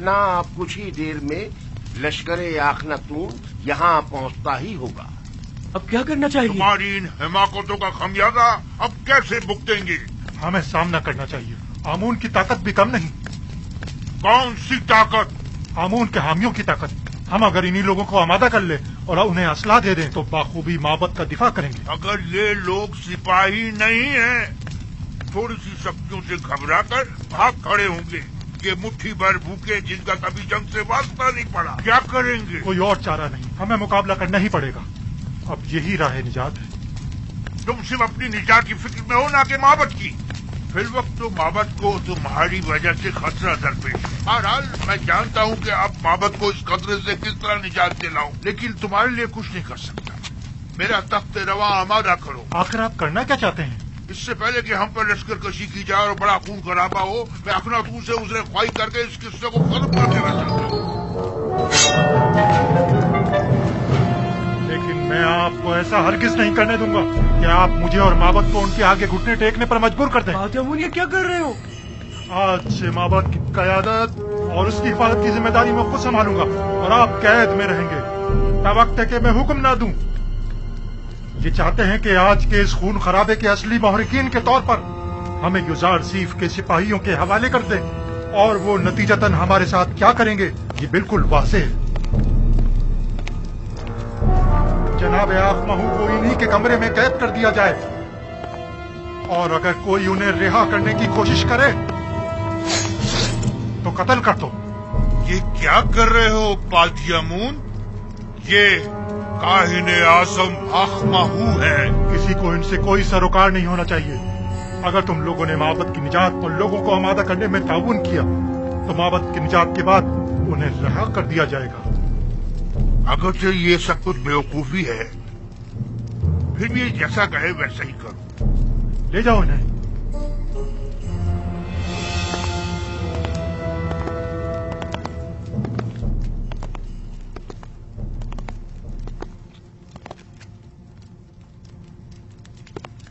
देखना कुछ ही देर में लश्कर आखनातून यहाँ पहुँचता ही होगा। अब क्या करना चाहिए? तुम्हारी इन हिमाकतों का खमियाजा अब कैसे भुगतेंगे? हमें सामना करना चाहिए। आमून की ताकत भी कम नहीं। कौन सी ताकत? आमून के हामियों की ताकत। हम अगर इन्हीं लोगों को आमादा कर ले और उन्हें असला दे दें तो बाखूबी माबद का दिफा करेंगे। अगर ये लोग सिपाही नहीं हैं, थोड़ी सी शक्तियों से घबरा कर भाग खड़े होंगे। ये मुट्ठी भर भूखे जिनका कभी जंग से वास्ता नहीं पड़ा, क्या करेंगे? कोई और चारा नहीं, हमें मुकाबला करना ही पड़ेगा। अब यही राह निजात है। तुम सिर्फ अपनी निजात की फिक्र में हो, ना कि माबद की। फिर वक्त तो माबद को तुम्हारी वजह से खतरा दरपेश है। बहरहाल मैं जानता हूँ कि अब माबद को इस खतरे से किस तरह निजात दिलाऊं, लेकिन तुम्हारे लिए कुछ नहीं कर सकता। मेरा तख्त रवा आमादा करो। आखिर आप करना क्या चाहते हैं? इससे पहले कि हम पर लश्कर कशी की जाए और बड़ा खून खराबा हो, मैं अखनातून से उसने ख्वाही करके इस किस्से को खत्म कर देना चाहता हूँ। लेकिन मैं आपको ऐसा हरगिज नहीं करने दूंगा कि आप मुझे और माबद को उनके आगे घुटने टेकने पर मजबूर कर दें। आमून ये क्या कर रहे हो? आज से माबद की क़यादत और उसकी हिफाजत की जिम्मेदारी मैं खुद संभालूंगा और आप कैद में रहेंगे तब वक्त है कि मैं हुक्म ना दूं। ये चाहते हैं कि आज के इस खून खराबे के असली महरिकीन के तौर पर हमें युजार सीफ के सिपाहियों के हवाले कर दें, और वो नतीजतन हमारे साथ क्या करेंगे ये बिल्कुल वाज़ेह है। जनाब आखमहू को इन्हीं के कमरे में कैद कर दिया जाए, और अगर कोई उन्हें रिहा करने की कोशिश करे तो कत्ल कर दो। ये क्या कर रहे हो पालतियामून? ये काहिने आज़म आखमहू है। किसी को इनसे कोई सरोकार नहीं होना चाहिए। अगर तुम लोगों ने माबद की निजात और लोगों को आमादा करने में ताउन किया तो माबद की निजात के बाद उन्हें रिहा कर दिया जाएगा। अगरचे ये सब कुछ बेवकूफी है, फिर भी जैसा कहे वैसा ही करो। ले जाओ इन्हें।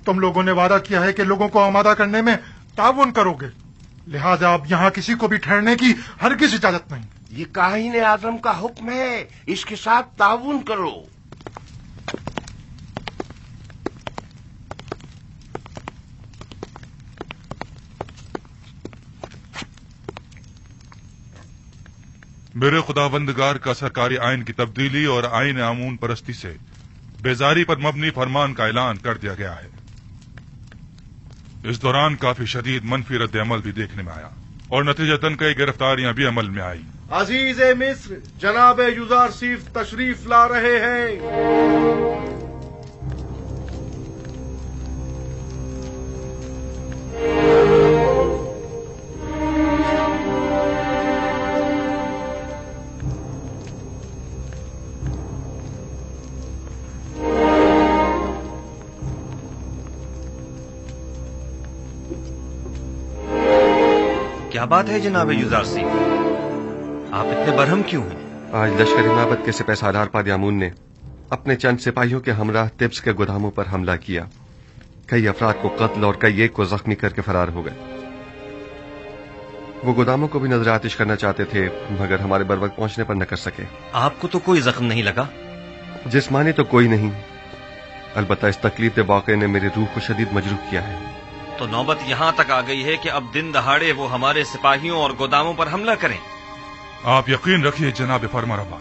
तुम लोगों ने वादा किया है कि लोगों को आमादा करने में ताउन करोगे, लिहाजा अब यहाँ किसी को भी ठहरने की हरगिज़ इजाजत नहीं। ये काहिने आज़म का हुक्म है, इसके साथ ताउन करो। मेरे खुदाबंदगार का सरकारी आइन की तब्दीली और आइन आमून परस्ती से बेजारी पर मबनी फरमान का ऐलान कर दिया गया है। इस दौरान काफी शदीद मनफी रद्द अमल भी देखने में आया और नतीजतन कई गिरफ्तारियां भी अमल में आई। अजीज मिस्र जनाब युजार सीफ तशरीफ ला रहे हैं। क्या बात है जनाब युजार सिंह, आप इतने बरहम क्यों हैं? आज लश्करी माबद के सिपह सालार पादियामून ने अपने चंद सिपाहियों के हमराह तिब्स के गोदामों पर हमला किया। कई अफराद को कत्ल और कई एक को जख्मी करके फरार हो गए। वो गोदामों को भी नजर आतिश करना चाहते थे, मगर हमारे बर वक्त पहुंचने पर न कर सके। आपको तो कोई जख्म नहीं लगा? जिस्मानी तो कोई नहीं, अलबत्ता इस तकलीफ के वाक़े ने मेरी रूह को शदीद मजरूह किया है। तो नौबत यहाँ तक आ गई है कि अब दिन दहाड़े वो हमारे सिपाहियों और गोदामों पर हमला करें। आप यकीन रखिए जनाब फरमारवा,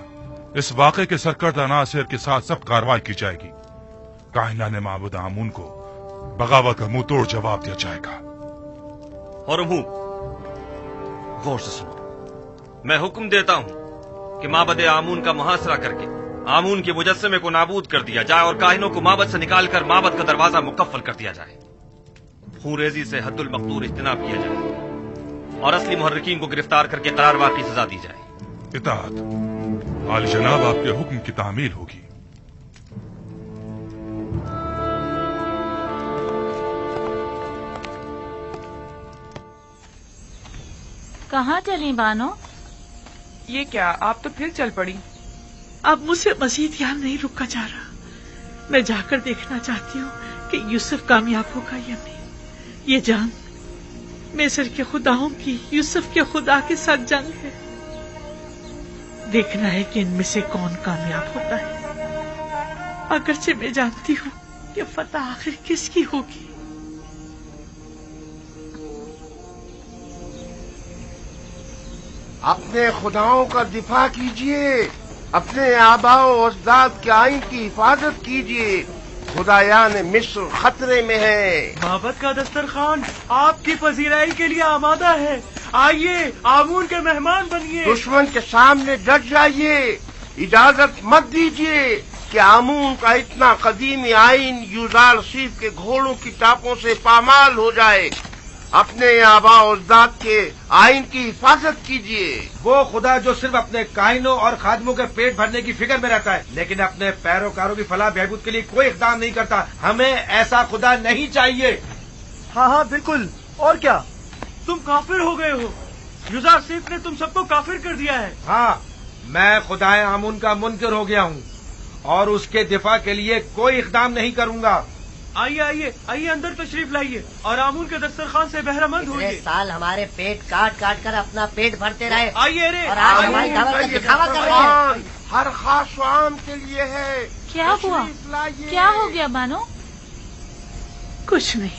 इस वाक़े के सरकर्दा नासिर के साथ सख्त कार्रवाई की जाएगी। काहिना ने माबूद आमून को बगावत का मुंह तोड़ जवाब दिया जाएगा। और गौर से सुनो, मैं हुक्म देता हूं कि माबद आमून का मुहासरा करके आमून के मुजस्समे को नाबूद कर दिया जाए और काहिनों को माबद से निकालकर माबद का दरवाजा मुकफ्फल कर दिया जाए। खूरेजी से हद्दुल मक़दूर इज्तिनाब किया जाए और असली मुहर्रिकीन को गिरफ्तार करके करारवार की सजा दी जाए। इताअत आली जनाब, आपके हुक्म की तामील होगी। कहाँ चली बानो? ये क्या, आप तो फिर चल पड़ी? अब मुझसे मजीद यहाँ नहीं रुका जा रहा। मैं जाकर देखना चाहती हूँ कि यूसुफ कामयाब होगा या नहीं। ये जंग मिस्र के खुदाओं की यूसुफ के खुदा के साथ जंग है। देखना है कि इनमें से कौन कामयाब होता है। अगरचे मैं जानती हूँ कि फतह आखिर किसकी होगी। अपने खुदाओं का दिफा कीजिए, अपने आबाओ अजदाद के आइन की हिफाजत कीजिए। खुदायान मिस्र खतरे में है। माबद का दस्तरखान आपकी पजीराई के लिए आमादा है। आइए, आमून के मेहमान बनिए। दुश्मन के सामने डट जाइए। इजाजत मत दीजिए कि आमून का इतना कदीमी आइन यूजाल सीफ के घोड़ों की टापों से पामाल हो जाए। अपने आबा अजदाद के आइन की हिफाजत कीजिए। वो खुदा जो सिर्फ अपने कायनों और खादमों के पेट भरने की फिक्र में रहता है, लेकिन अपने पैरोकारों की फलाह बहबूद के लिए कोई इक़दाम नहीं करता। हमें ऐसा खुदा नहीं चाहिए। हाँ, बिल्कुल। और क्या, तुम काफिर हो गए हो। यूज़ार सीफ ने तुम सबको काफिर कर दिया है। हाँ, मैं खुदाए आमून का मुनकर हो गया हूँ और उसके दिफा के लिए कोई इक़दाम नहीं करूँगा। आइए आइए आइए, अंदर तशरीफ लाइए और आमून के दस्तरखान से बहरामंद होइए। साल हमारे पेट काट काट कर अपना पेट भरते रहे। आइए रे, और आज हमारी दावत का दिखावा कर रहे हैं। हर खास आम के लिए है। क्या हुआ? क्या हो गया बानो? कुछ नहीं,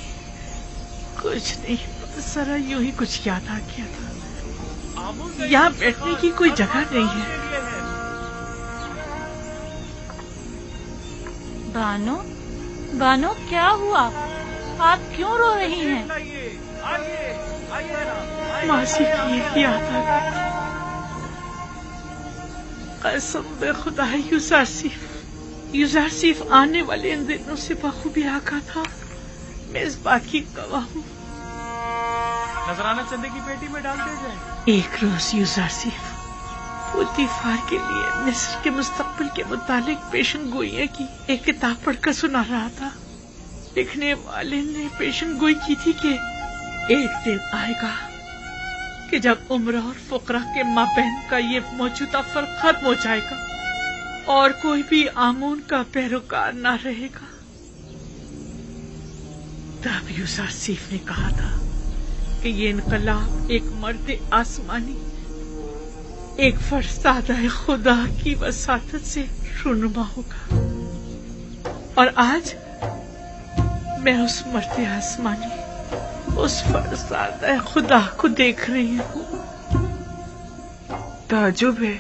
जरा यूं ही कुछ याद आ गया था। यहाँ बैठने की कोई जगह नहीं है। बानो, क्या हुआ? आप क्यों रो रही हैं? मासी की याद आ गई। कसम बे खुदा है, यूज़ार सीफ आने वाले इन दिनों से बखूबी आका था। मैं इस बात की गवाह हूँ। नजराना चंदे की पेटी में डाल दिया जाए। एक रोज यूज़ार सीफ पुतिफार के लिए मिस्र के मुस्तकबिल के मुतालिक पेशन गोइयां की एक किताब पढ़कर सुना रहा था। लिखने वाले ने पेशन गोई की थी कि एक दिन आएगा कि जब उम्र और फुकरा के माबैन का ये मौजूदा फर्क खत्म हो जाएगा और कोई भी आमून का पैरोकार ना रहेगा। तब यूज़ार सीफ ने कहा था कि ये इनकलाब एक मर्द आसमानी, एक फरसादा खुदा की वसातत से रुनुमा होगा। और आज मैं उस मर्द आसमानी, उस फरसादा खुदा को देख रही हूँ। ताज्जुब है,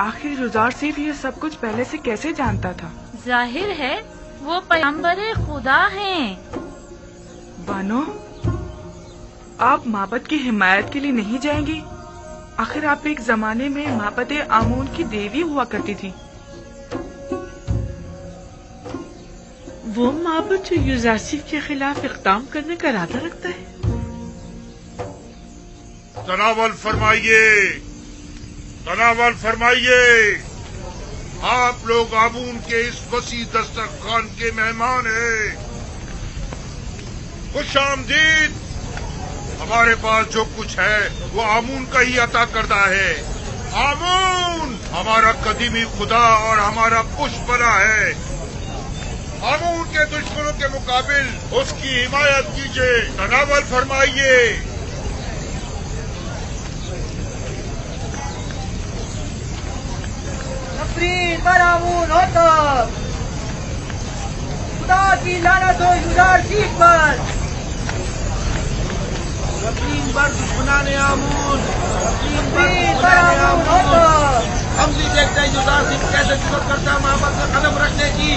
आखिर यूज़ार सीफ ये सब कुछ पहले से कैसे जानता था? जाहिर है वो पैगंबर खुदा हैं। बानो, आप माबद की हिमायत के लिए नहीं जाएंगी? आखिर आप एक जमाने में माबद आमून की देवी हुआ करती थी। वो माबद जो यूज़ार सीफ के खिलाफ इक़दाम करने का इरादा रखता है। तनावल फरमाइए। आप लोग आमून के इस वसी दस्तरखान के मेहमान हैं। खुश आमदीद। हमारे पास जो कुछ है वो आमून का ही अता करता है। आमून हमारा कदीमी खुदा और हमारा पुष्पना है। आमून के दुश्मनों के मुकाबिल उसकी हिमायत कीजिए। तनावल फरमाइए। नफरीन पर आमून हो तो खुदा की लानत हो यूज़ार सीफ पर। नफरीन पर दुश्मनाने आमून, हम भी देखते हैं यूज़ार सीफ कैसे जुर्रत करता है माबद में कदम रखने की।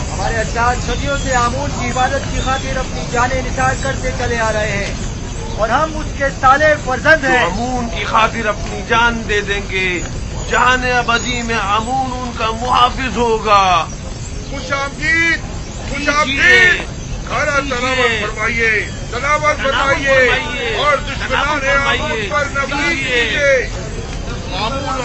हमारे अजदाद सदियों से आमून की इबादत की खातिर अपनी जानें निसार करते चले आ रहे हैं और हम उसके साले फर्जंद हैं। आमून की खातिर अपनी जान दे देंगे। जान अबदी में आमून उनका मुहाफिज होगा। खुश आमदीद। खाना तनावल फरमाइए और दुश्मनाने आमून पर नफरत कीजिए। आमून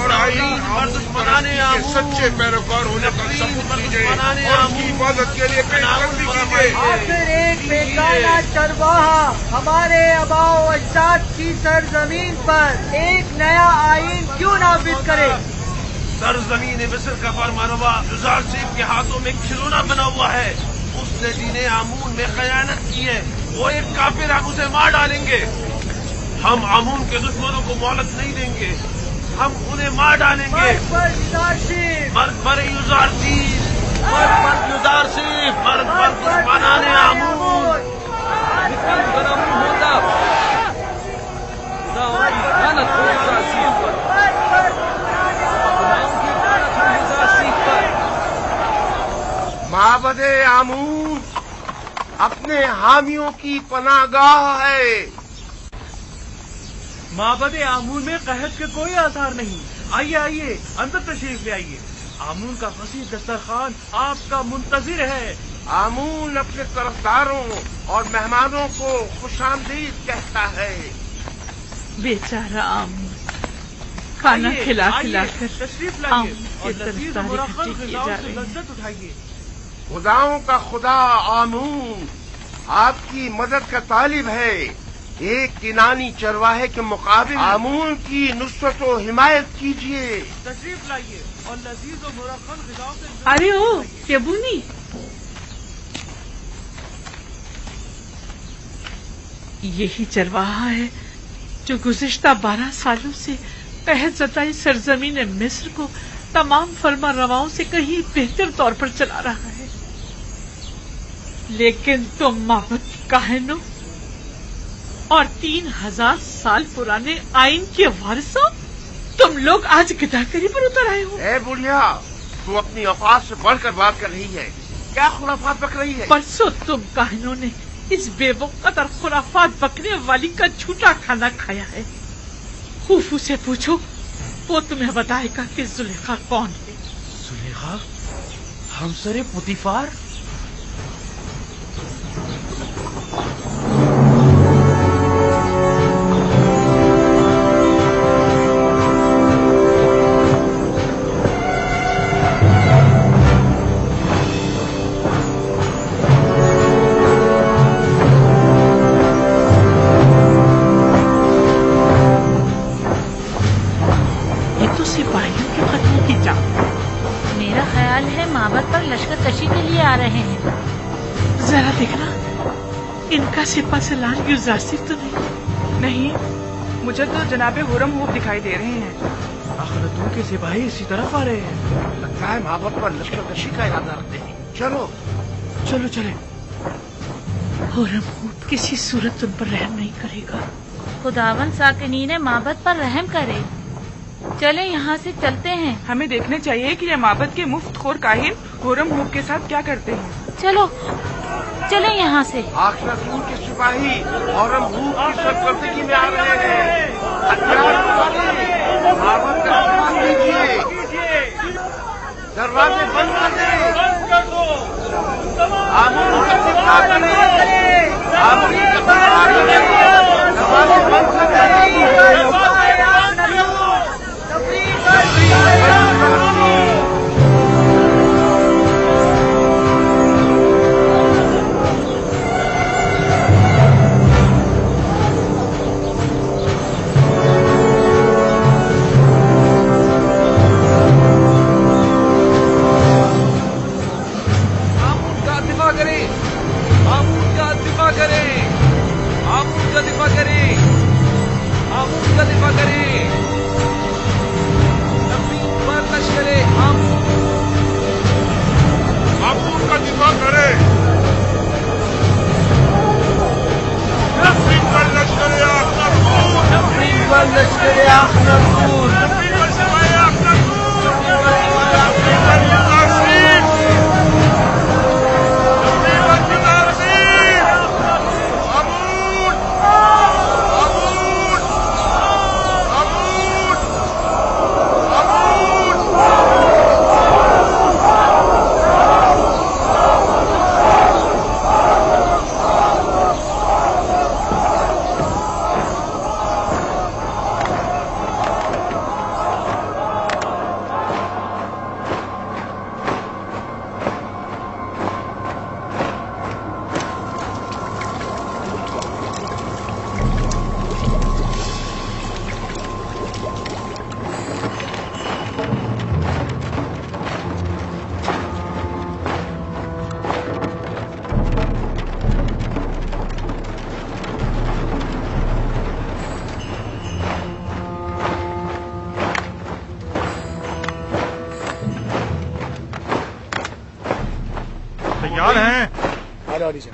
और दुश्मनाने आमून सच्चे पैरोकार होने का सबूत दीजिए और उसकी हिफाजत के लिए पेशकदमी कीजिए। आखिर एक बेगाना चरवाहा हमारे आबाओ अजदाद की सरजमीन पर एक नया आईन क्यों नाफिज करे? सरजमीन मिस्र का फरमानवा यूज़ार सीफ के हाथों में खिलौना बना हुआ है। उसने दीने आमून में खयानत की है। वो एक काफिर, हम उसे मार डालेंगे। हम आमून के दुश्मनों को मोहलत नहीं देंगे, हम उन्हें मार डालेंगे। मर्द पर युजार सीफ, मर्द पर युजार सीफ, मर्द पर दुश्मनाने आमून। माबदे आमून अपने हामियों की पनाहगाह है। माबदे आमून में कहत के कोई आसार नहीं। आइए आइए, अंदर तशरीफ ले आइए। आमून का वसीह दस्तरखान आपका मुंतजिर है। आमून अपने तरफदारों और मेहमानों को खुशामदीद कहता है। बेचारा आमून खाना खिला खिला कर तशरीफ लाइए और लजीज और मुरक्खब ग़िज़ाओं से लज्जत उठाइए। खुदाओं का खुदा आमून आपकी मदद का तालिब है। एक किनानी चरवाहे के मुकाबिल आमून की नुसरत व हिमायत कीजिए। तशरीफ लाइए और लजीज और मुरक्खब ग़िज़ाओं से। अरे ओ केबुनी, यही चरवाहा है जो गुज़िश्ता 12 सालों से कहत ज़दाई सरज़मीन मिस्र को तमाम फर्मा रवाओं से कहीं बेहतर तौर पर चला रहा है। लेकिन तुम माबद काहिनों और 3000 साल पुराने आइन के वारिसों, तुम लोग आज गिदाकरी पर उतर आए हो। ए बुढ़िया, तू अपनी औकात से बढ़कर बात कर रही है। क्या खुराफात बक रही है? परसों तुम काहिनों ने इस बेवकूफ और खुराफात बकने वाली का झूठा खाना खाया है। खूफू से पूछो, वो तुम्हें बताएगा कि जुलेखा कौन है। जुलेखा हमसरे पुतीफार? मेरा ख्याल है माबद पर लश्कर कशी के लिए आ रहे हैं। जरा देखना, इनका सिपा सलार युजासिफ तो नहीं, मुझे तो जनाबे हुरम हूब दिखाई दे रहे हैं। अखलतून के सिपाही इसी तरफ आ रहे हैं। लगता है माबद पर लश्कर कशी का इरादा रखते हैं। चलो चलो चले। हुरम हूब किसी सूरत उन पर रहम नहीं करेगा। खुदावन साकिनीन माबद पर रहम करे। चले यहाँ से चलते हैं। हमें देखने चाहिए कि ये माबद के मुफ्तखोर काहिन हुरम हूब के साथ क्या करते हैं। चलो चले यहाँ से। आखिरतून के सिपाही हुरम हूब की सरकर्दगी में आ रहे हैं। हथियार उठाइए, माबद का सामान कीजिए, दरवाजे बंद कर दो, आमून का दिफा करें, आमून का दिफा करें, दरवाजे बंद कर दो। तैयार हैं? आ जाओ नीचे।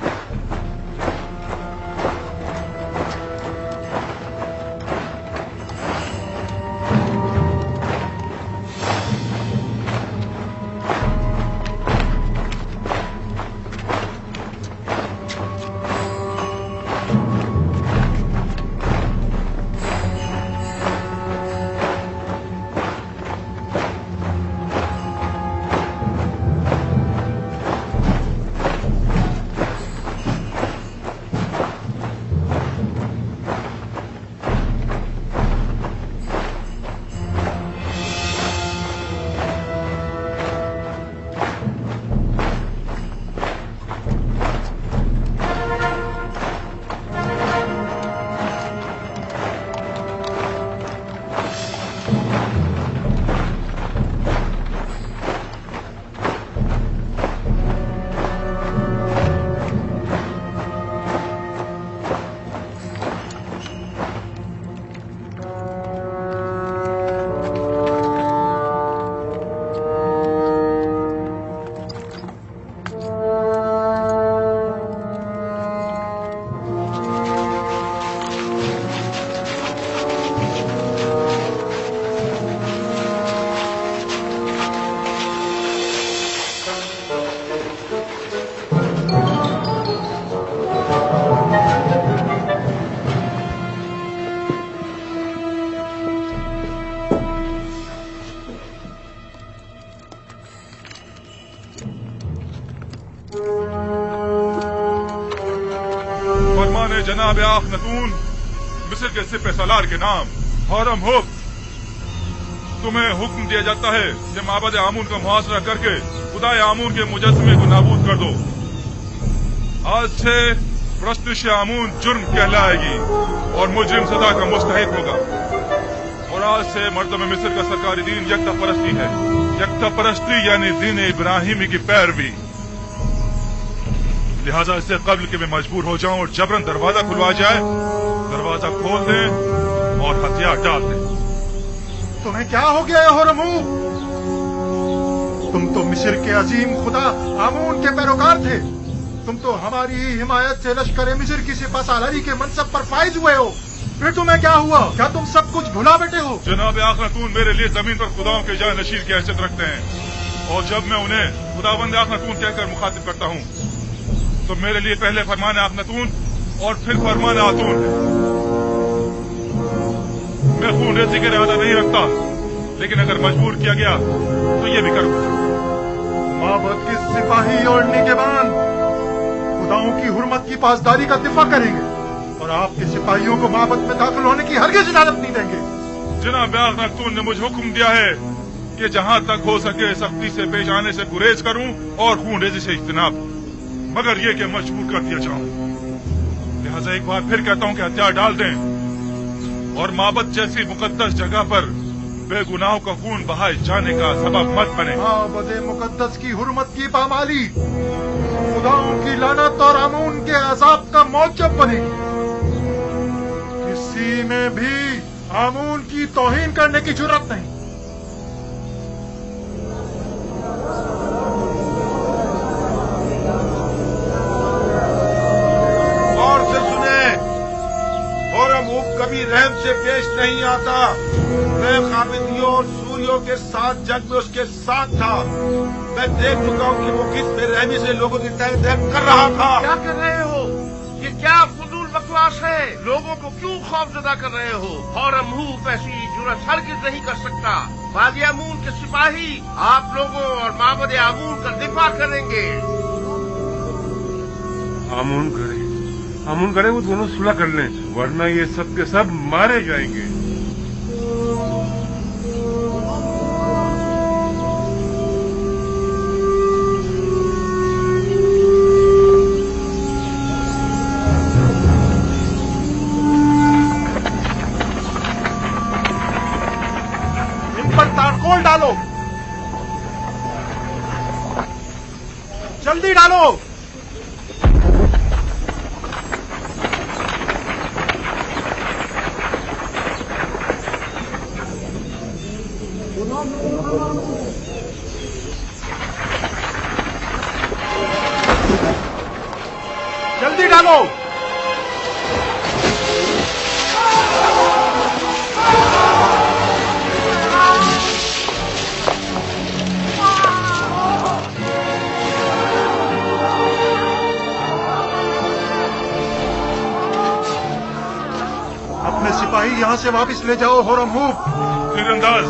जनाब आखनतून मिस्र के सिपह सालार के नाम हरम हुक तुम्हें हुक्म दिया जाता है कि माबद आमून का मुहासरा करके खुदाए आमून के मुजस्समे को नाबूद कर दो। आज से प्रस्तुश आमून जुर्म कहलाएगी और मुजरिम सजा का मुस्तहिक होगा। और आज से मर्दम मिस्र का सरकारी दीन यकता परस्ती है। यकता परस्ती यानी दीन इब्राहिमी की पैरवी। लिहाजा इससे कबल के मैं मजबूर हो जाऊं और जबरन दरवाजा खुलवा जाए, दरवाजा खोल दें और हथियार डाल दें। तुम्हें क्या हो गया होरमू? तुम तो मिस्र के अजीम खुदा आमून के पैरोकार थे। तुम तो हमारी ही हिमायत से लश्कर मिस्र की सिपह सालारी के मनसब पर फाइज हुए हो। फिर तुम्हें क्या हुआ? क्या तुम सब कुछ भुला बैठे हो? जनाब आखनतून मेरे लिए जमीन पर खुदाओं के जानशीर की हैसियत रखते हैं और जब मैं उन्हें खुदाबंद आखनतून कहकर मुखातिब करता हूँ तो मेरे लिए पहले फरमान आखनतून और फिर फरमान आतून है। मैं खून रेजी का इरादा नहीं रखता, लेकिन अगर मजबूर किया गया तो ये भी करूंगा। माबद के सिपाही और निगहबान खुदाओं की हुर्मत की पासदारी का दिफा करेंगे और आपके सिपाहियों को माबद में दाखिल होने की हरगिज़ इजाजत नहीं देंगे। जनाब आखनतून ने मुझे हुक्म दिया है कि जहां तक हो सके सख्ती से पेश आने से गुरेज करूं और खून रेजी से इज्तनाब, मगर ये कि मजबूर कर दिया जाऊं। लिहाजा एक बार फिर कहता हूं कि हथियार डाल दें और माबद जैसी मुकद्दस जगह पर बेगुनाहों का खून बहाए जाने का सबब मत बने। माबद मुकद्दस की हुर्मत की पामाली खुदाओं की लानत और आमून के अजाब का मौजब बनेगी। किसी में भी आमून की तौहीन करने की जुर्रत नहीं। कभी रहम से पेश नहीं आता। मैं खामिदियों और सूरियों के साथ जंग में उसके साथ था। मैं देख चुका हूँ कि वो किस बेरहमी से लोगों की तय कर रहा था। क्या कर रहे हो? ये क्या फजूल बकवास है? लोगों को क्यों खौफजदा कर रहे हो? हरम हुक ऐसी जुर्रत हरगिज़ नहीं कर सकता। वादी आमून के सिपाही आप लोगों और माबद आमून का दिफा करेंगे। आमून करे वो दोनों सुलह कर लें, वरना ये सब के सब मारे जाएंगे। इन पर तारकोल डालो, जल्दी डालो। गोली डालो। अपने सिपाही यहाँ से वापस ले जाओ होरमहूब। तीरंदाज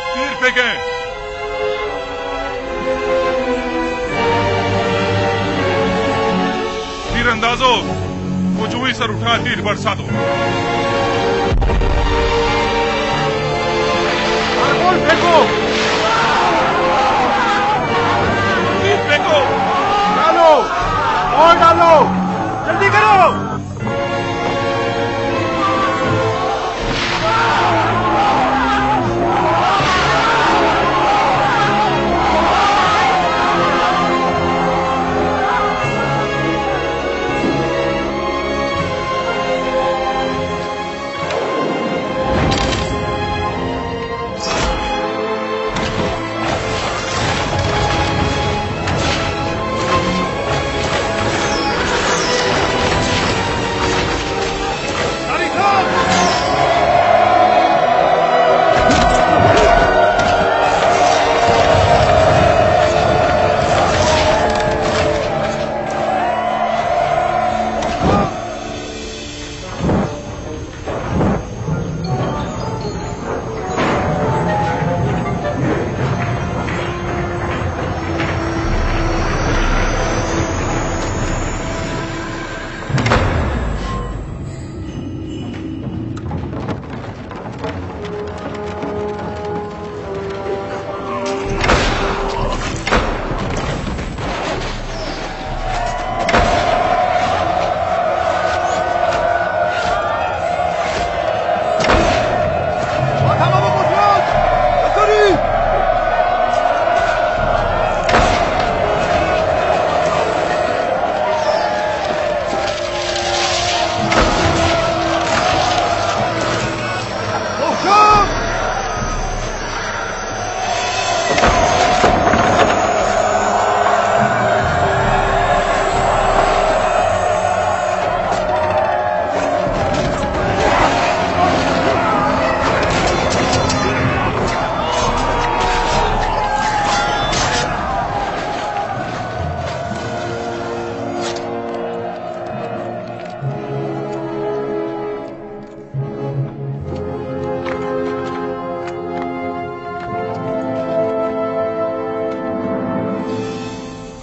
तीर फेंकें। तीरंदाजों हुजूमी सर उठा तीर बरसा दो। कारगोल फेंको। तीर फेंको। डालो और डालो, जल्दी करो।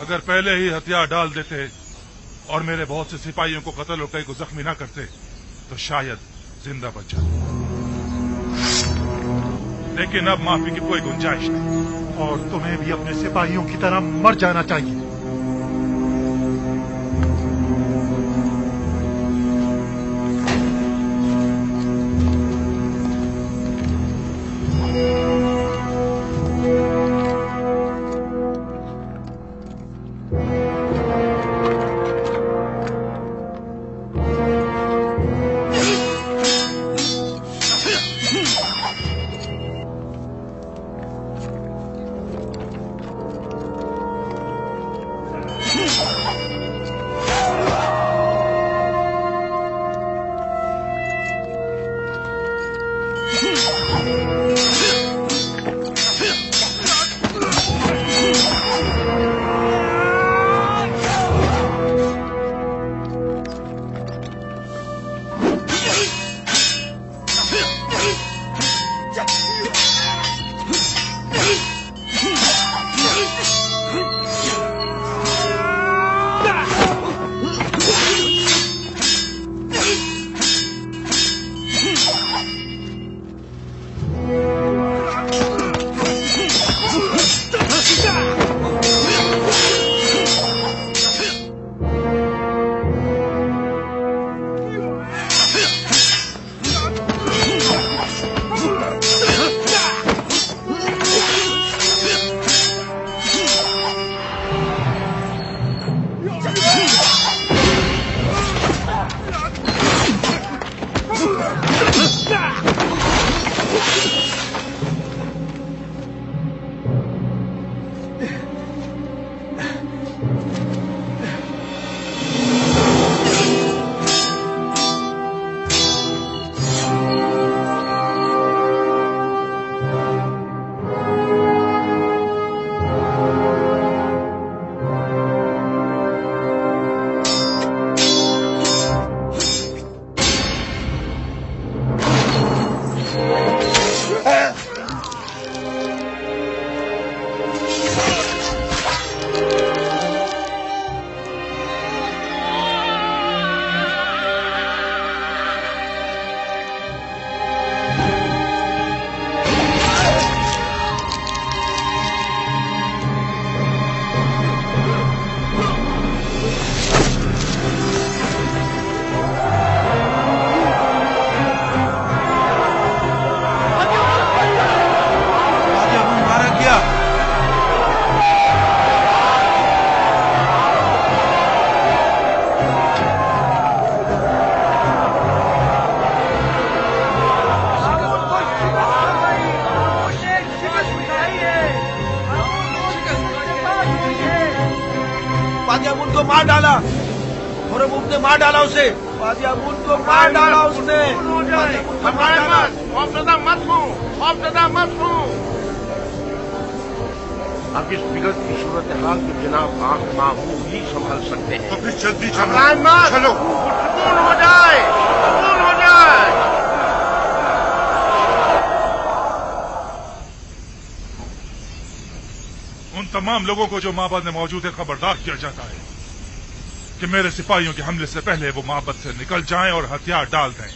अगर पहले ही हथियार डाल देते और मेरे बहुत से सिपाहियों को कत्ल और कई को जख्मी न करते तो शायद जिंदा बच जाते, लेकिन अब माफी की कोई गुंजाइश नहीं। और तुम्हें भी अपने सिपाहियों की तरह मर जाना चाहिए। बादी अमून को मार डाला, होरमुख ने मार डाला उसे, बादी अमून को मार डाला उसने। खौफजदा मत हो। अब इस बिगड़ की सूरत हाल को जनाब आंख माहूल ही संभाल सकते हैं। तो फिर जल्दी चलो। चलो, सुकून हो जाए। उन तमाम लोगों को जो माबद में मौजूद है खबरदार किया जाता है कि मेरे सिपाहियों के हमले से पहले वो माबद से निकल जाएं और हथियार डाल दें।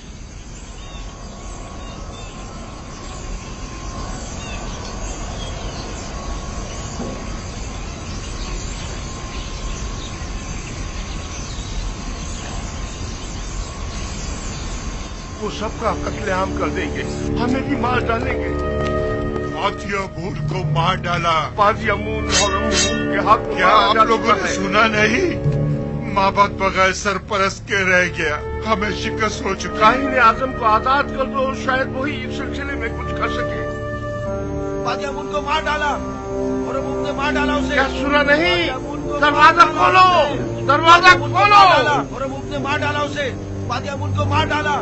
वो सबका कत्लेआम कर देंगे, हमें भी मार डालेंगे। बादी अमून को मार डाला। बादी अमून होरमुख के हाथ में क्या आप लोगों ने सुना नहीं? माबद बगैर सरपरस्त के रह गया, हमें शिकस्त हो चुकी। काहिन आजम को आजाद कर दो, शायद वही इस सिलसिले में कुछ कर सके। बादी अमून को मार डाला, होरमुख ने मार डाला उसे। क्या सुना नहीं? दरवाजा खोलो, होरमुख ने मार डाला उसे, बादी अमून को मार डाला।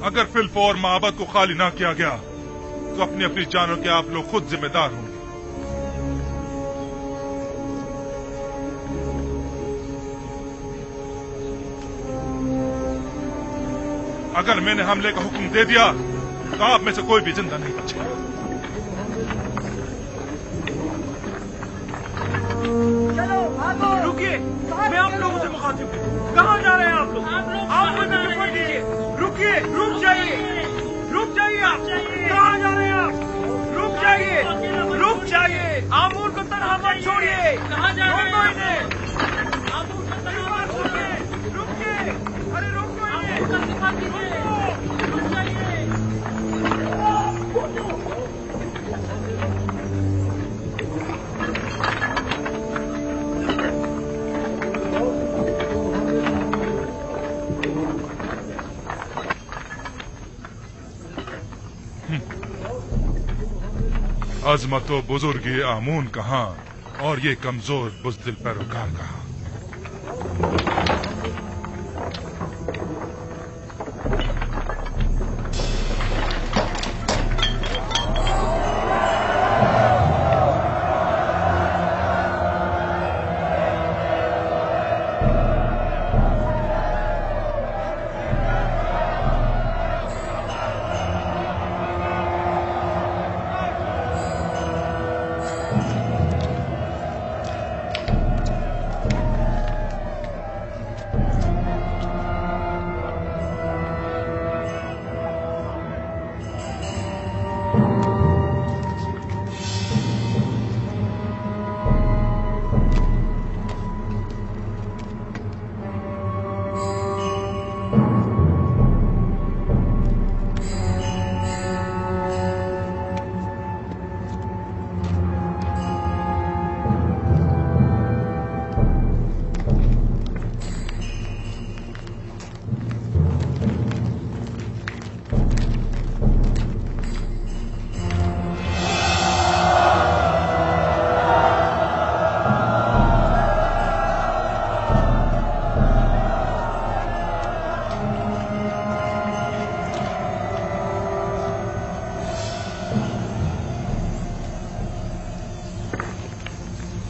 अगर फिलफौर माबद को खाली ना किया गया तो अपनी अपनी जानों के आप लोग खुद जिम्मेदार होंगे। अगर मैंने हमले का हुक्म दे दिया तो आप में से कोई भी जिंदा नहीं बचेगा। रुकिए, मैं आप लोगों से मुखातिब हूँ। कहाँ जा रहे हैं आप लोग? आप मुझे रिपोर्ट दीजिए। रुकिए, रुक जाइए आप। कहाँ जा रहे हैं आप? रुक जाइए। आमूर को तनहा मत छोड़िए। कहाँ जा रहे हैं? आमूर को तनहा मत छोड़िए। रुकिए, अरे रोको इन्हें। रुक जाइए। अजमत व बुजुर्गी आमून कहाँ और ये कमजोर बुज़दिल पैरोकार कहाँ?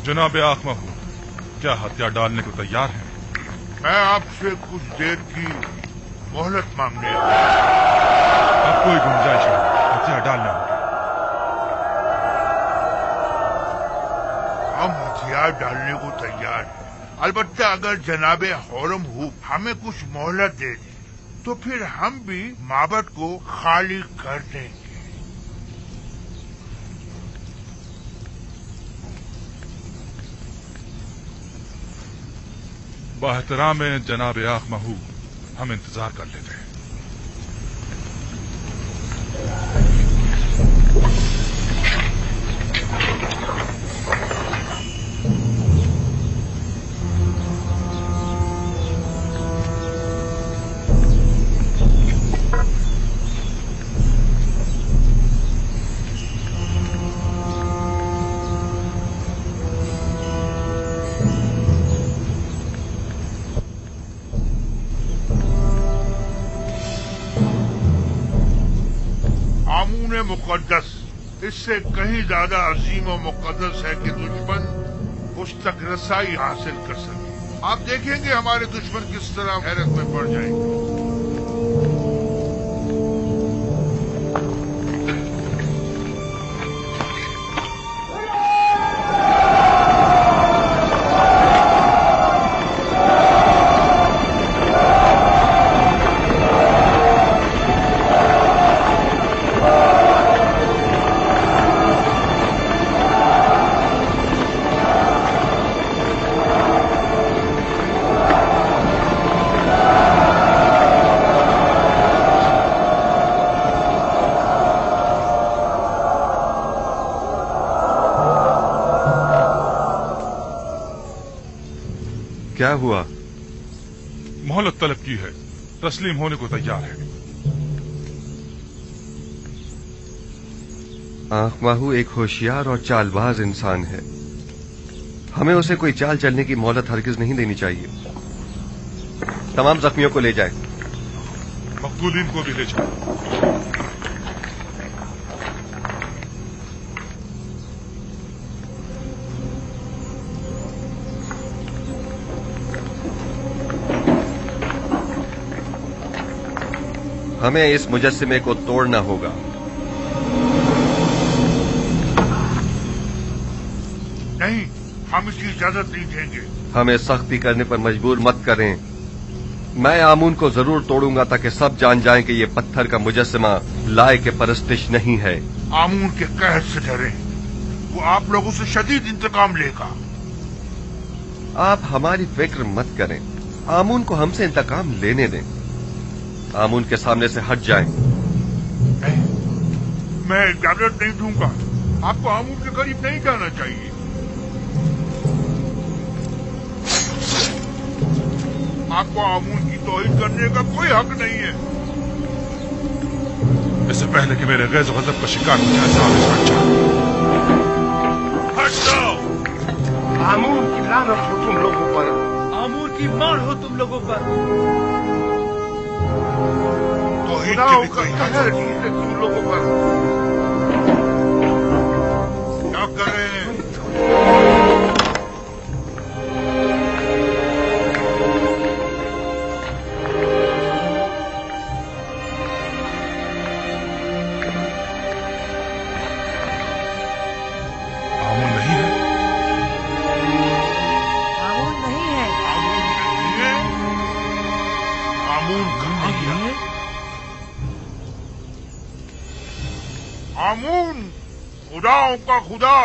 जनाब आख महबूब, क्या हथियार डालने को तैयार हैं? मैं आपसे कुछ देर की मोहलत मांगने अब कोई गुंजाइश नहीं, हथियार डालना होगा। हम हथियार डालने को तैयार हैं, अलबत्ता अगर जनाबे होरमुख हमें कुछ मोहलत दे दे तो फिर हम भी माबद को खाली कर देंगे। बाहतराम जनाब आख महबूब, हम इंतजार कर लेते हैं। मुकद्दस इससे कहीं ज्यादा अजीम और मुकद्दस है कि दुश्मन उस तक रसाई हासिल कर सके। आप देखेंगे हमारे दुश्मन किस तरह हैरत में पड़ जाएंगे। क्या हुआ? मोहलत तलब की है, तस्लीम होने को तैयार है। आंख माहू एक होशियार और चालबाज इंसान है। हमें उसे कोई चाल चलने की मोहलत हरगिज नहीं देनी चाहिए। तमाम जख्मियों को ले जाएं। मकतूलीन को भी ले जाएं। हमें इस मुजस्सिमे को तोड़ना होगा। नहीं, हम इसकी इजाजत नहीं देंगे। हमें सख्ती करने पर मजबूर मत करें। मैं आमून को जरूर तोड़ूंगा ताकि सब जान जाएं कि ये पत्थर का मुजस्सिमा लाए के परस्तिश नहीं है। आमून के कहर से डरें, वो आप लोगों से शदीद इंतकाम लेगा। आप हमारी फिक्र मत करें, आमून को हमसे इंतकाम लेने दें। आमून के सामने से हट जाएं। नहीं, मैं इजाजत नहीं दूंगा। आपको आमून के करीब नहीं जाना चाहिए। आपको आमून की तौहीन करने का कोई हक नहीं है। इससे पहले कि मेरे गैज़ गज़ब का शिकार हो जाए, साहब इस बच्चा हट जाओ। आमून की लानत हो तुम लोगों पर। आमून की मार हो तुम लोगों पर। खुदाओं का कहर है तुम लोगों पर। क्या करें? आमून नहीं है। आमून नहीं है। आमून कहाँ गया? आमून खुदाओं का खुदा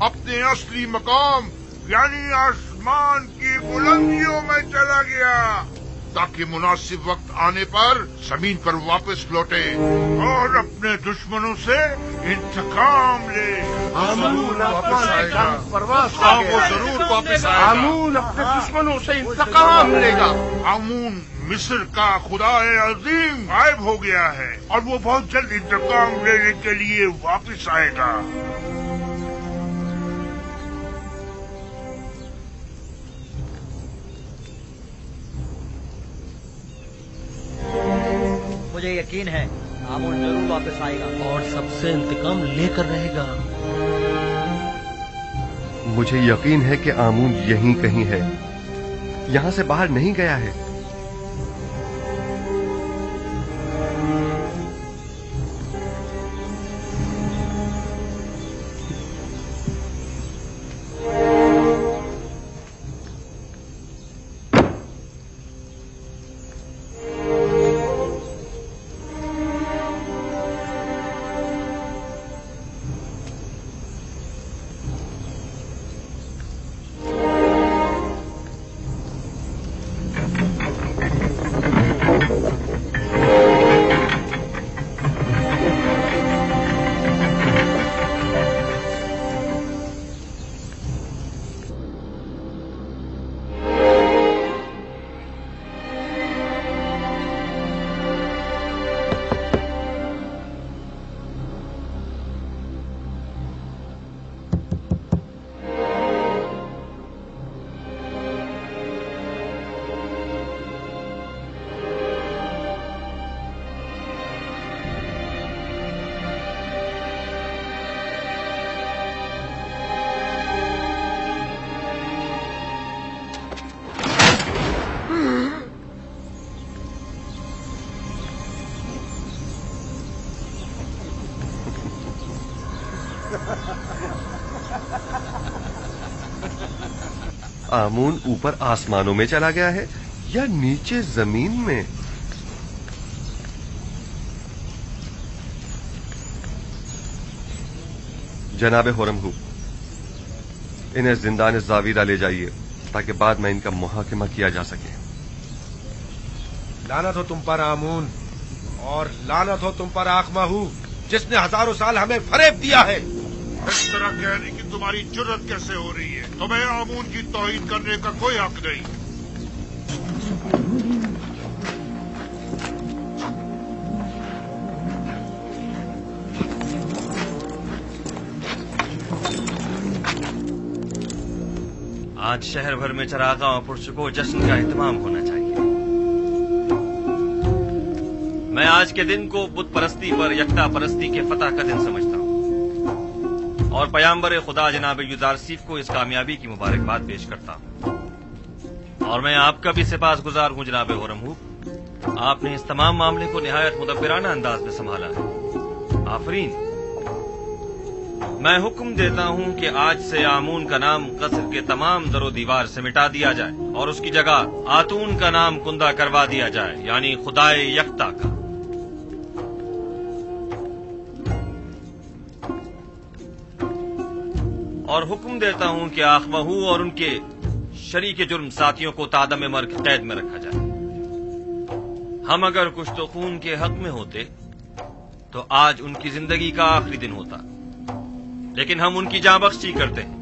अपने असली मकाम यानी आसमान की बुलंदियों में चला गया ताकि मुनासिब वक्त आने पर जमीन पर वापस लौटे और अपने दुश्मनों से इंतकाम ले। आमून वापस आएगा। वो जरूर वापस आएगा। आमून अपने दुश्मनों से इंतकाम लेगा। आमून मिस्र का खुदाए अजीम गायब हो गया है और वो बहुत जल्द इंतकाम लेने के लिए वापस आएगा। मुझे यकीन है आमून जरूर वापस आएगा और सबसे इंतकाम लेकर रहेगा। मुझे यकीन है कि आमून यहीं कहीं है, यहां से बाहर नहीं गया है। आमून ऊपर आसमानों में चला गया है या नीचे जमीन में? जनाब हुरमहू, इन्हें जिंदान जावीरा ले जाइए ताकि बाद में इनका मुहाकिमा किया जा सके। लानत हो तुम पर आमून, और लानत हो तुम पर आखमाहू, जिसने हजारों साल हमें फरेब दिया है। इस तरह कहने की तुम्हारी जुर्रत कैसे हो रही है? तुम्हें आमून की तौहीन करने का कोई हक नहीं। आज शहर भर में चरागाह और पुरस्कों जश्न का एहतमाम होना चाहिए। मैं आज के दिन को बुत परस्ती पर यकता परस्ती के फतह का दिन समझता हूँ और पयाम्बर खुदा जनाब युजार सीफ को इस कामयाबी की मुबारकबाद पेश करता हूँ। और मैं आपका भी सिपासगुजार हूँ जनाब हुरमहू, आपने इस तमाम मामले को निहायत मुदब्बिराना अंदाज में संभाला है। आफरीन। मैं हुक्म देता हूं कि आज से आमून का नाम कसर के तमाम दरो दीवार से मिटा दिया जाए और उसकी जगह आतून का नाम कुंदा करवा दिया जाए, यानी खुदाए यकता का। और हुक्म देता हूं कि आखमहू और उनके शरीके जुर्म साथियों को तादम मर्ग कैद में रखा जाए। हम अगर कुछ तो खून के हक में होते तो आज उनकी जिंदगी का आखिरी दिन होता, लेकिन हम उनकी जाँ बख्शी करते हैं।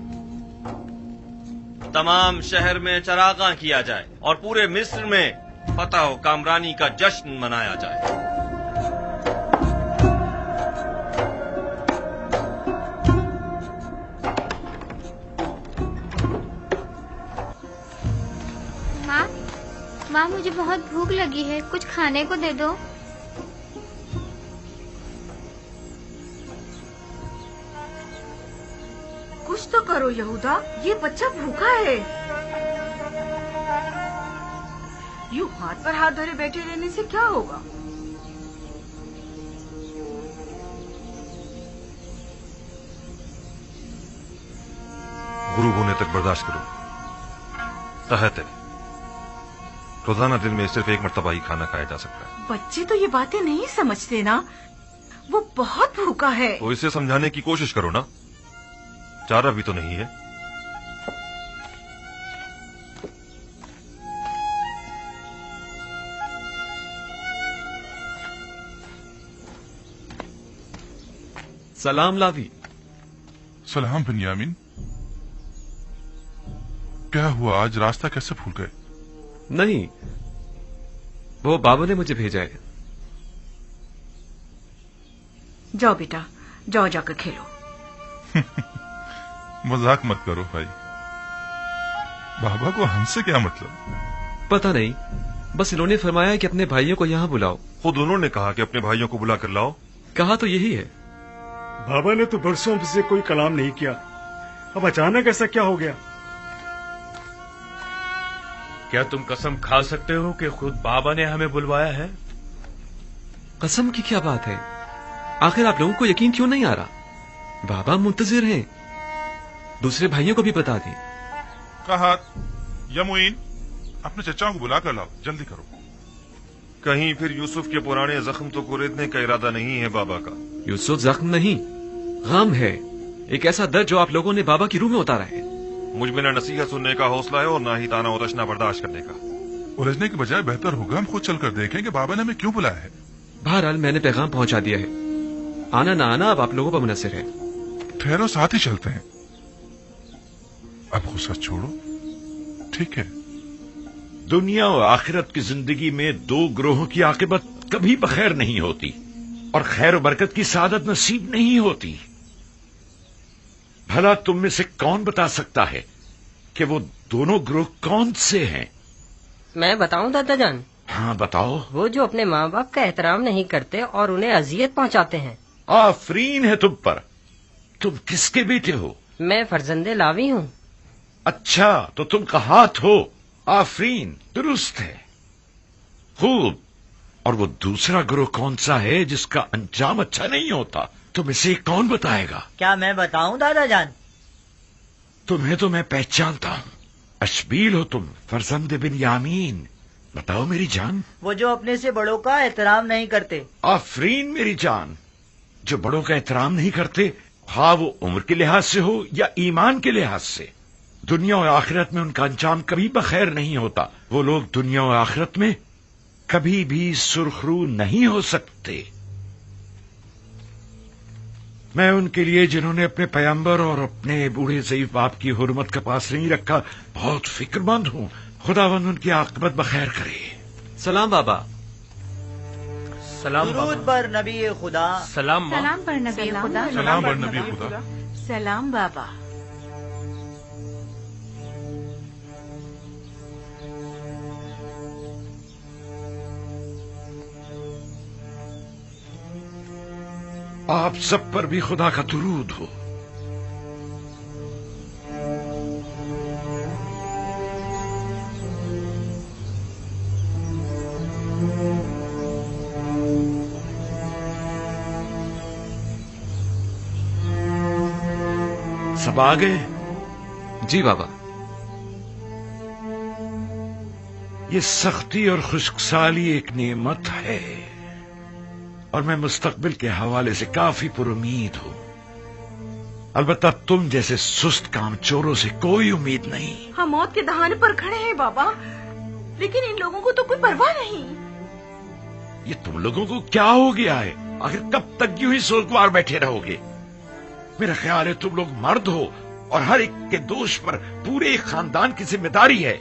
तमाम शहर में चरागाह किया जाए और पूरे मिस्र में फतह व कामरानी का जश्न मनाया जाए। माँ, मुझे बहुत भूख लगी है, कुछ खाने को दे दो। कुछ तो करो यहूदा, ये बच्चा भूखा है। यूं हाथ पर हाथ धरे बैठे रहने से क्या होगा? गुरु होने तक बर्दाश्त करो। तहत है, रोजाना दिन में सिर्फ एक मर्तबा ही खाना खाया जा सकता है। बच्चे तो ये बातें नहीं समझते ना, वो बहुत भूखा है। तो इसे समझाने की कोशिश करो ना, चारा भी तो नहीं है। सलाम लावी। सलाम बिन्यामिन। क्या हुआ, आज रास्ता कैसे भूल गए? नहीं, वो बाबा ने मुझे भेजा है। जाओ बेटा, जाओ जाकर खेलो। मजाक मत करो भाई, बाबा को हमसे क्या मतलब? पता नहीं, बस इन्होंने फरमाया कि अपने भाइयों को यहाँ बुलाओ। खुद उन्होंने कहा कि अपने भाइयों को बुला कर लाओ। कहा तो यही है। बाबा ने तो बरसों से कोई कलाम नहीं किया, अब अचानक ऐसा क्या हो गया? क्या तुम कसम खा सकते हो कि खुद बाबा ने हमें बुलवाया है? कसम की क्या बात है? आखिर आप लोगों को यकीन क्यों नहीं आ रहा? बाबा मुंतजिर हैं, दूसरे भाइयों को भी बता दें। कहा यमुइन, अपने चचाओं को बुला कर लाओ, जल्दी करो। कहीं फिर यूसुफ के पुराने जख्म तो कुरेदने का इरादा नहीं है बाबा का? यूसुफ जख्म नहीं, गम है, एक ऐसा दर्द जो आप लोगों ने बाबा की रूह में उतारा है। मुझ में न नसीहत सुनने का हौसला है और न ही ताना उतशना बर्दाश्त करने का। उलझने के बजाय बेहतर होगा हम खुद चलकर देखें कि बाबा ने हमें क्यों बुलाया है। बहरहाल मैंने पैगाम पहुंचा दिया है, आना ना आना अब आप लोगों पर मुनसिर है। ठहरो, साथ ही चलते हैं। अब गुस्सा छोड़ो, ठीक है? दुनिया और आखिरत की जिंदगी में दो ग्रोहों की आकिबत कभी बखैर नहीं होती और खैर बरकत की सादत नसीब नहीं होती। भला तुम में से कौन बता सकता है कि वो दोनों ग्रोह कौन से हैं? मैं बताऊं दादा जान? हाँ बताओ। वो जो अपने माँ बाप का एहतराम नहीं करते और उन्हें अजियत पहुंचाते हैं। आफरीन है तुम पर। तुम किसके बेटे हो? मैं फर्जंदे लावी हूँ। अच्छा, तो तुम कहात हो। आफरीन, दुरुस्त है, खूब। और वो दूसरा ग्रोह कौन सा है जिसका अंजाम अच्छा नहीं होता? तुम इसे कौन बताएगा? क्या मैं बताऊं दादा जान? तुम्हें तो मैं पहचानता हूं। अशबील हो तुम, फरजंद बिन यामीन। बताओ मेरी जान। वो जो अपने से बड़ों का एहतराम नहीं करते। आफरीन मेरी जान, जो बड़ों का एहतराम नहीं करते, हाँ वो उम्र के लिहाज से हो या ईमान के लिहाज से। दुनिया और आखिरत में उनका अंजाम कभी बखैर नहीं होता। वो लोग दुनिया और आखिरत में कभी भी सुरखरू नहीं हो सकते। मैं उनके लिए जिन्होंने अपने पैगंबर और अपने बूढ़े ज़ईफ बाप की हुर्मत का पास नहीं रखा बहुत फिक्रमंद हूं। खुदावंद उनकी आकबत बखैर करे। सलाम बाबा। सलाम दुरूद पर नबी खुदा। सलाम पर नबी खुदा। सलाम पर नबी खुदा। सलाम बाबा। आप सब पर भी खुदा का दुरूद हो। सब आ गए? जी बाबा। ये सख्ती और खुशकसाली एक नेमत है और मैं मुस्तकबिल के हवाले से काफी पुरुमीद हूं। अलबत्ता तुम जैसे सुस्त कामचोरों से कोई उम्मीद नहीं। हम मौत के दहाने पर खड़े हैं बाबा, लेकिन इन लोगों को तो कोई परवाह नहीं। ये तुम लोगों को क्या हो गया है? आखिर कब तक यूं ही सोचवार बैठे रहोगे? मेरा ख्याल है तुम लोग मर्द हो और हर एक के दोष पर पूरे एक खानदान की जिम्मेदारी है।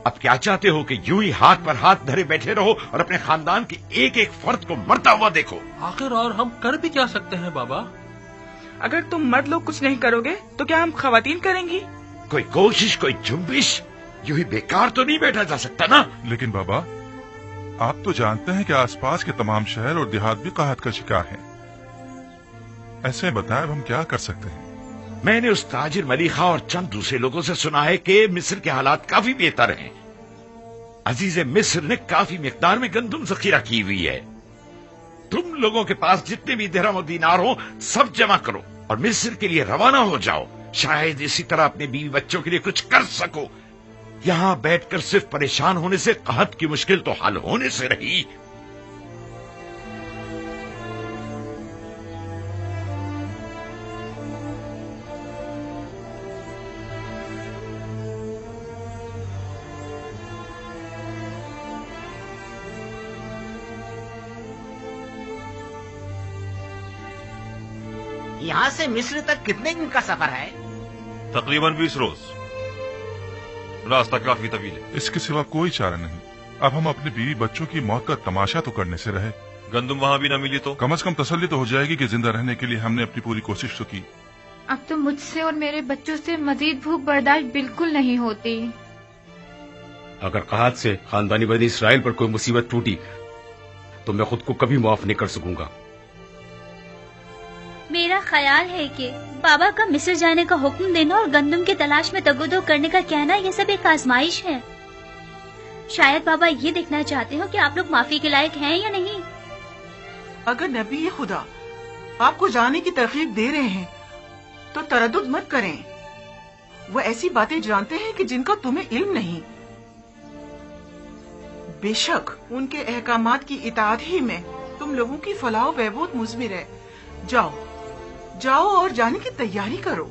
अब क्या चाहते हो कि यूं ही हाथ पर हाथ धरे बैठे रहो और अपने खानदान के एक एक फर्द को मरता हुआ देखो? आखिर और हम कर भी क्या सकते हैं बाबा? अगर तुम मर्द लोग कुछ नहीं करोगे तो क्या हम खवातीन करेंगी? कोई कोशिश, कोई जुम्बिश यूं ही बेकार तो नहीं बैठा जा सकता ना। लेकिन बाबा, आप तो जानते हैं कि आसपास के तमाम शहर और देहात भी काहत का शिकार हैं। ऐसे में बताएं अब हम क्या कर सकते हैं? मैंने उस ताजिर मलिखा और चंद दूसरे लोगों से सुना है कि मिस्र के हालात काफी बेहतर हैं। अजीज मिस्र ने काफी मिकदार में गंदम जखीरा की हुई है। तुम लोगों के पास जितने भी दिरहम और दीनार हो सब जमा करो और मिस्र के लिए रवाना हो जाओ। शायद इसी तरह अपने बीवी बच्चों के लिए कुछ कर सको। यहां बैठकर सिर्फ परेशान होने से कहत की मुश्किल तो हल होने से रही। यहाँ से मिस्र तक कितने दिन का सफर है? तकरीबन 20 रोज। रास्ता काफी तवील है। इसके सिवा कोई चारा नहीं। अब हम अपने बीवी बच्चों की मौत का तमाशा तो करने से रहे। गंदम वहाँ भी न मिली तो कम से कम तसल्ली तो हो जाएगी कि जिंदा रहने के लिए हमने अपनी पूरी कोशिश तो की। अब तो मुझसे और मेरे बच्चों से मजीद भूख बर्दाश्त बिल्कुल नहीं होती। अगर कहत से खानदानी बनी इसराइल पर कोई मुसीबत टूटी तो मैं खुद को कभी माफ नहीं कर सकूंगा। मेरा ख्याल है कि बाबा का मिस्र जाने का हुक्म देना और गंदम की तलाश में तगोदो करने का कहना ये सब एक आजमाइश है। शायद बाबा ये देखना चाहते हो कि आप लोग माफी के लायक हैं या नहीं। अगर नबी खुदा आपको जाने की तरकीब दे रहे हैं तो तरद्दुद मत करें। वो ऐसी बातें जानते हैं कि जिनका तुम्हें इल्म नहीं। बेशक उनके अहकामात की इताअत ही में तुम लोगों की फलाह बहबूद मुज़मिर है। जाओ और जाने की तैयारी करो।